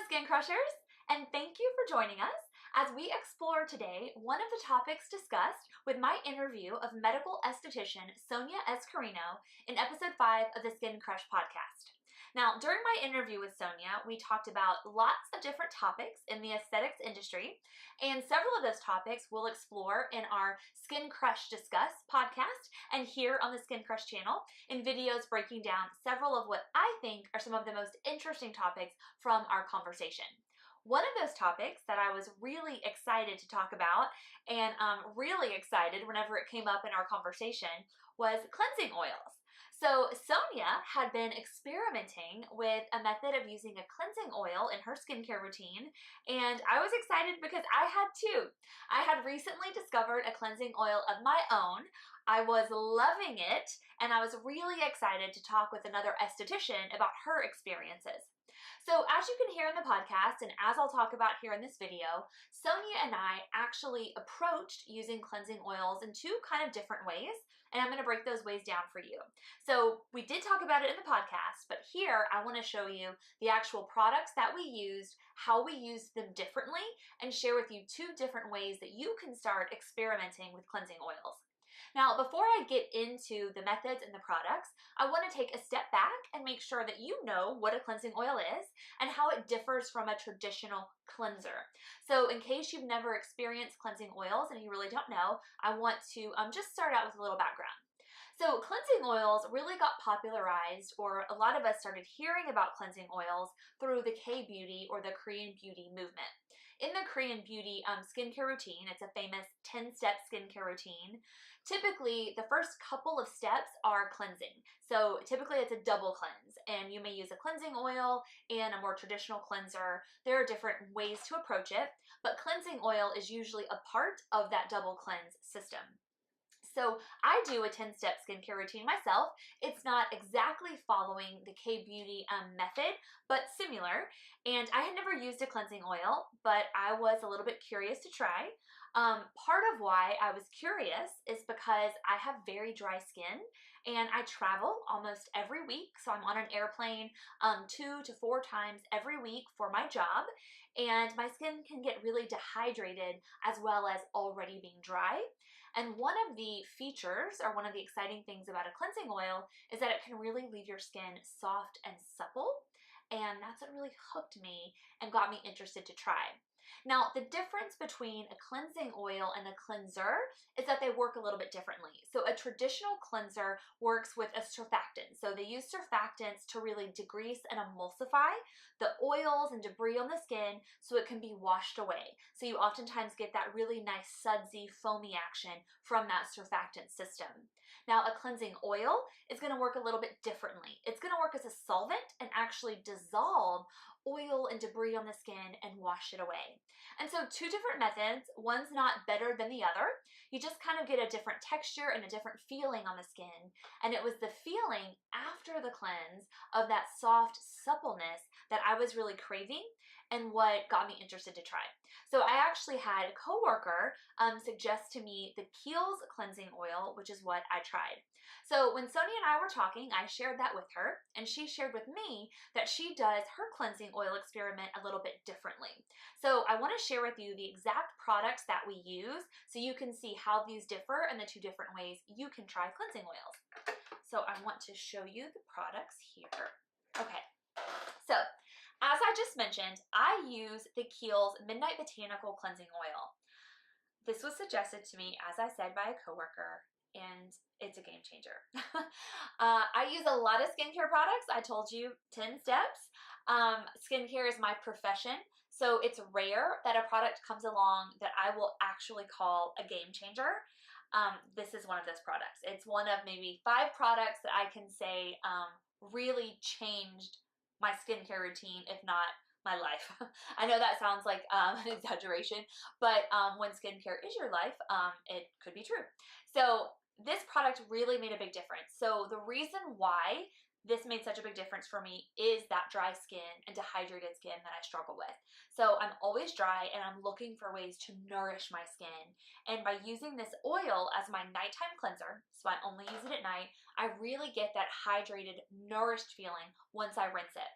Skin Crushers, and thank you for joining us as we explore today one of the topics discussed with my interview of medical esthetician Sonia S. Carino in episode 5 of the SkinCrush Podcast. Now, during my interview with Sonia, we talked about lots of different topics in the aesthetics industry, and several of those topics we'll explore in our SkinCrush Discuss podcast and here on the SkinCrush channel in videos breaking down several of what I think are some of the most interesting topics from our conversation. One of those topics that I was really excited to talk about and really excited whenever it came up in our conversation was cleansing oils. So Sonia had been experimenting with a method of using a cleansing oil in her skincare routine, and I was excited because I had too. I had recently discovered a cleansing oil of my own. I was loving it, and I was really excited to talk with another esthetician about her experiences. So as you can hear in the podcast, and as I'll talk about here in this video, Sonia and I actually approached using cleansing oils in two kind of different ways, and I'm going to break those ways down for you. So we did talk about it in the podcast, but here I want to show you the actual products that we used, how we used them differently, and share with you two different ways that you can start experimenting with cleansing oils. Now, before I get into the methods and the products, I want to take a step back and make sure that you know what a cleansing oil is and how it differs from a traditional cleanser. So in case you've never experienced cleansing oils and you really don't know, I want to just start out with a little background. So cleansing oils really got popularized, or a lot of us started hearing about cleansing oils through the K-beauty or the Korean beauty movement. In the Korean beauty skincare routine, it's a famous 10-step skincare routine. Typically, the first couple of steps are cleansing. So typically it's a double cleanse, and you may use a cleansing oil and a more traditional cleanser. There are different ways to approach it, but cleansing oil is usually a part of that double cleanse system. So I do a 10-step skincare routine myself. It's not exactly following the K-beauty method, but similar. And I had never used a cleansing oil, but I was a little bit curious to try. Part of why I was curious is because I have very dry skin and I travel almost every week. So I'm on an airplane 2 to 4 times every week for my job, and my skin can get really dehydrated as well as already being dry. And one of the features, or one of the exciting things about a cleansing oil, is that it can really leave your skin soft and supple. And that's what really hooked me and got me interested to try. Now, the difference between a cleansing oil and a cleanser is that they work a little bit differently. So a traditional cleanser works with a surfactant. So they use surfactants to really degrease and emulsify the oils and debris on the skin so it can be washed away. So you oftentimes get that really nice sudsy, foamy action from that surfactant system. Now, a cleansing oil is going to work a little bit differently. It's going to work as a solvent and actually dissolve oil and debris on the skin and wash it away. And so two different methods, one's not better than the other. You just kind of get a different texture and a different feeling on the skin. And it was the feeling after the cleanse of that soft suppleness that I was really craving and what got me interested to try. So I actually had a coworker suggest to me the Kiehl's cleansing oil, which is what I tried. So when Sonia and I were talking, I shared that with her, and she shared with me that she does her cleansing oil experiment a little bit differently. So I want to share with you the exact products that we use so you can see how these differ and the two different ways you can try cleansing oils. So I want to show you the products here. Okay, so as I just mentioned, I use the Kiehl's Midnight Botanical Cleansing Oil. This was suggested to me, as I said, by a coworker, and it's a game changer. I use a lot of skincare products. I told you 10 steps. Skincare is my profession, so it's rare that a product comes along that I will actually call a game changer. This is one of those products. It's one of maybe 5 products that I can say really changed my skincare routine, if not my life. I know that sounds like an exaggeration, but when skincare is your life, it could be true. So this product really made a big difference. So the reason why this made such a big difference for me is that dry skin and dehydrated skin that I struggle with. So I'm always dry and I'm looking for ways to nourish my skin. And by using this oil as my nighttime cleanser, so I only use it at night, I really get that hydrated, nourished feeling once I rinse it.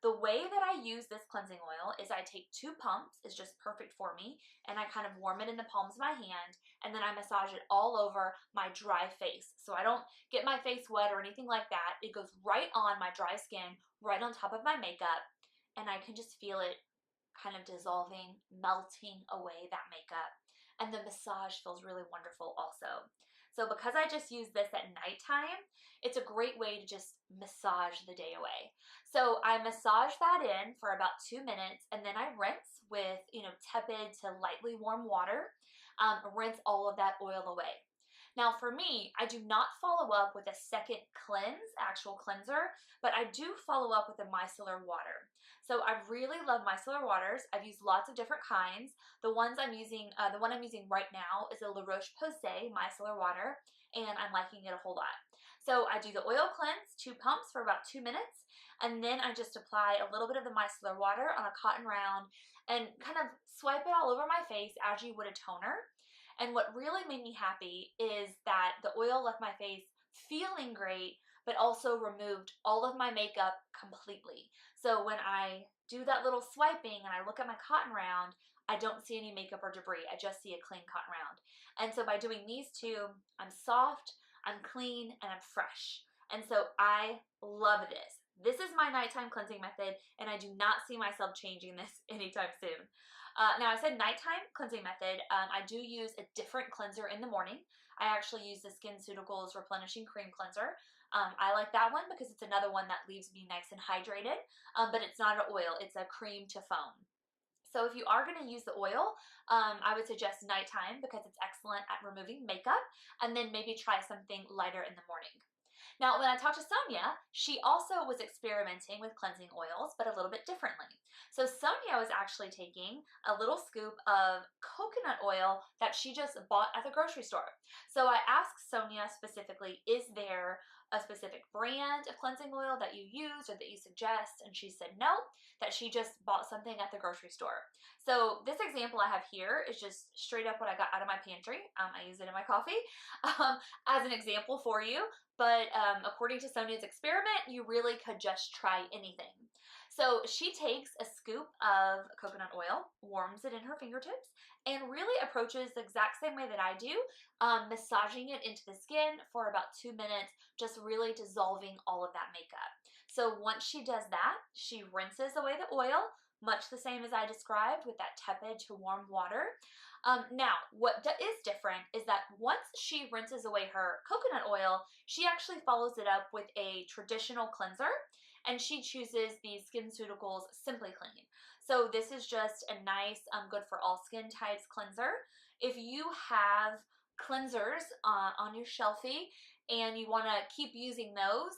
The way that I use this cleansing oil is I take 2 pumps, it's just perfect for me, and I kind of warm it in the palms of my hand, and then I massage it all over my dry face. So I don't get my face wet or anything like that. It goes right on my dry skin, right on top of my makeup, and I can just feel it kind of dissolving, melting away that makeup. And the massage feels really wonderful also. So because I just use this at nighttime, it's a great way to just massage the day away. So I massage that in for about 2 minutes, and then I rinse with, tepid to lightly warm water. Rinse all of that oil away. Now for me, I do not follow up with a second actual cleanser, but I do follow up with a micellar water. So I really love micellar waters. I've used lots of different kinds. The one I'm using right now is a La Roche-Posay micellar water, and I'm liking it a whole lot. So I do the oil cleanse, 2 pumps for about 2 minutes, and then I just apply a little bit of the micellar water on a cotton round and kind of swipe it all over my face as you would a toner. And what really made me happy is that the oil left my face feeling great, but also removed all of my makeup completely. So when I do that little swiping and I look at my cotton round, I don't see any makeup or debris. I just see a clean cotton round. And so by doing these 2, I'm soft, I'm clean, and I'm fresh. And so I love this. This is my nighttime cleansing method, and I do not see myself changing this anytime soon. Now, I said nighttime cleansing method. I do use a different cleanser in the morning. I actually use the SkinCeuticals Replenishing Cream Cleanser. I like that one because it's another one that leaves me nice and hydrated, but it's not an oil, it's a cream to foam. So if you are going to use the oil, I would suggest nighttime because it's excellent at removing makeup, and then maybe try something lighter in the morning. Now, when I talked to Sonia, she also was experimenting with cleansing oils, but a little bit differently. So Sonia was actually taking a little scoop of coconut oil that she just bought at the grocery store. So I asked Sonia specifically, is there a specific brand of cleansing oil that you use or that you suggest? And she said no, that she just bought something at the grocery store. So this example I have here is just straight up what I got out of my pantry. I use it in my coffee as an example for you. But according to Sonia's experiment, you really could just try anything. So she takes a scoop of coconut oil, warms it in her fingertips, and really approaches the exact same way that I do, massaging it into the skin for about 2 minutes, just really dissolving all of that makeup. So once she does that, she rinses away the oil, much the same as I described with that tepid to warm water. Now, what is different is that once she rinses away her coconut oil, she actually follows it up with a traditional cleanser, and she chooses the SkinCeuticals Simply Clean. So this is just a nice, good for all skin types cleanser. If you have cleansers on your shelfie and you want to keep using those,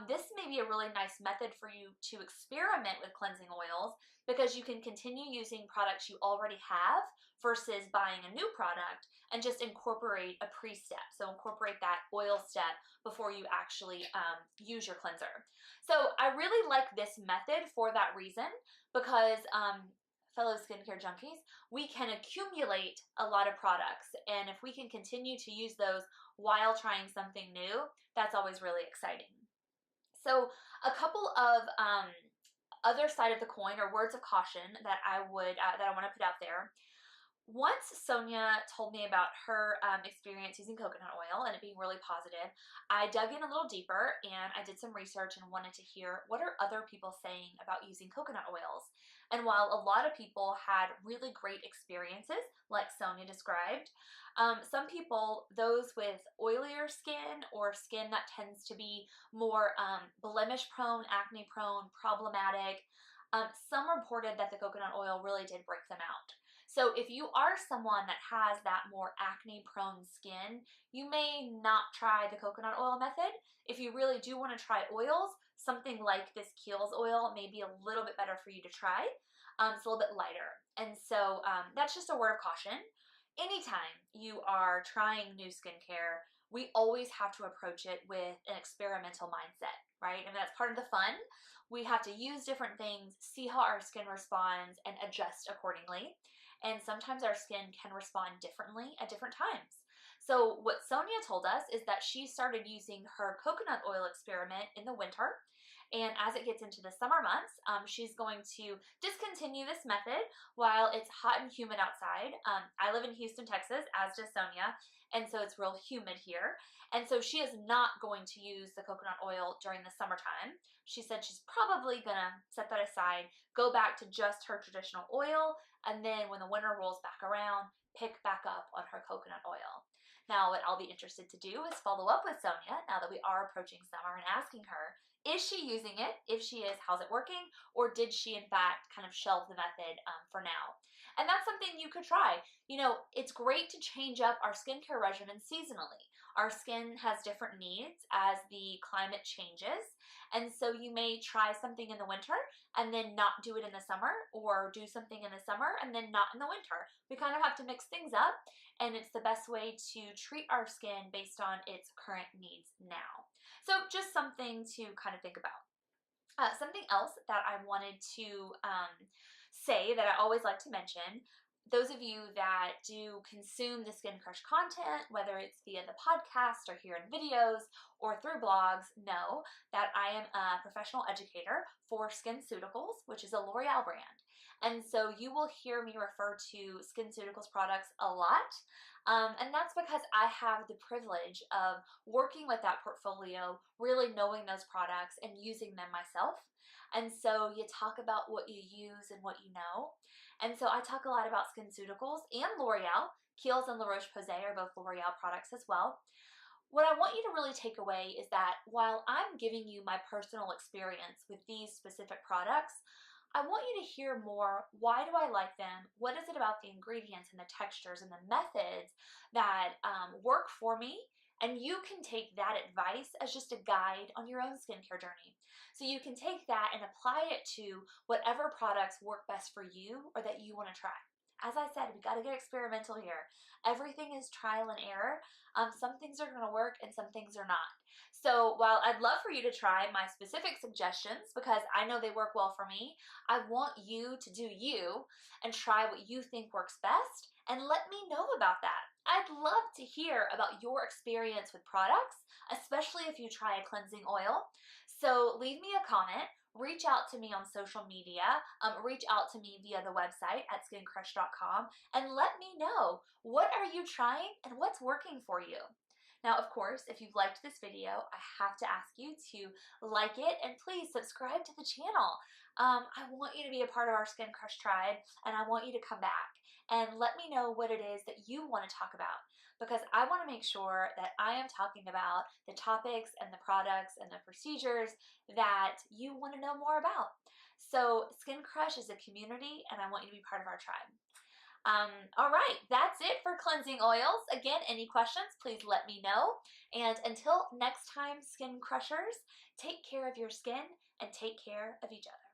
this may be a really nice method for you to experiment with cleansing oils, because you can continue using products you already have versus buying a new product and just incorporate a pre-step. So incorporate that oil step before you actually use your cleanser. So I really like this method for that reason, because fellow skincare junkies, we can accumulate a lot of products, and if we can continue to use those while trying something new, that's always really exciting. So a couple of other side of the coin, or words of caution, that I want to put out there. Once Sonia told me about her experience using coconut oil and it being really positive, I dug in a little deeper and I did some research and wanted to hear, what are other people saying about using coconut oils? And while a lot of people had really great experiences, like Sonia described, some people, those with oilier skin or skin that tends to be more blemish prone, acne prone, problematic, some reported that the coconut oil really did break them out. So if you are someone that has that more acne prone skin, you may not try the coconut oil method. If you really do want to try oils, something like this Kiehl's oil may be a little bit better for you to try. It's a little bit lighter. And so that's just a word of caution. Anytime you are trying new skincare, we always have to approach it with an experimental mindset, right? And that's part of the fun. We have to use different things, see how our skin responds, and adjust accordingly. And sometimes our skin can respond differently at different times. So what Sonia told us is that she started using her coconut oil experiment in the winter, And as it gets into the summer months, she's going to discontinue this method while it's hot and humid outside. I live in Houston, Texas, as does Sonia, and so it's real humid here. And so she is not going to use the coconut oil during the summertime. She said she's probably gonna set that aside, go back to just her traditional oil, and then when the winter rolls back around, pick back up on her coconut oil. Now, what I'll be interested to do is follow up with Sonia now that we are approaching summer and asking her, is she using it? If she is, how's it working? Or did she, in fact, kind of shelve the method for now? And that's something you could try. You know, it's great to change up our skincare regimen seasonally. Our skin has different needs as the climate changes. And so you may try something in the winter and then not do it in the summer, or do something in the summer and then not in the winter. We kind of have to mix things up, and it's the best way to treat our skin based on its current needs now. So just something to kind of think about. Something else that I wanted to say that I always like to mention, those of you that do consume the SkinCrush content, whether it's via the podcast or here in videos or through blogs, know that I am a professional educator for SkinCeuticals, which is a L'Oreal brand. And so you will hear me refer to SkinCeuticals products a lot. And that's because I have the privilege of working with that portfolio, really knowing those products and using them myself. And so you talk about what you use and what you know. And so I talk a lot about SkinCeuticals and L'Oreal. Kiehl's and La Roche-Posay are both L'Oreal products as well. What I want you to really take away is that while I'm giving you my personal experience with these specific products, I want you to hear more. Why do I like them? What is it about the ingredients and the textures and the methods that work for me? And you can take that advice as just a guide on your own skincare journey. So you can take that and apply it to whatever products work best for you or that you want to try. As I said, we got to get experimental here. Everything is trial and error. Some things are going to work and some things are not. So while I'd love for you to try my specific suggestions because I know they work well for me, I want you to do you and try what you think works best and let me know about that. I'd love to hear about your experience with products, especially if you try a cleansing oil. So leave me a comment. Reach out to me on social media, reach out to me via the website at skincrush.com, and let me know, what are you trying and what's working for you? Now, of course, if you've liked this video, I have to ask you to like it and please subscribe to the channel. I want you to be a part of our SkinCrush tribe, and I want you to come back and let me know what it is that you want to talk about, because I want to make sure that I am talking about the topics and the products and the procedures that you want to know more about. So SkinCrush is a community, and I want you to be part of our tribe. All right, that's it for cleansing oils. Again, any questions, please let me know. And until next time, Skin Crushers, take care of your skin and take care of each other.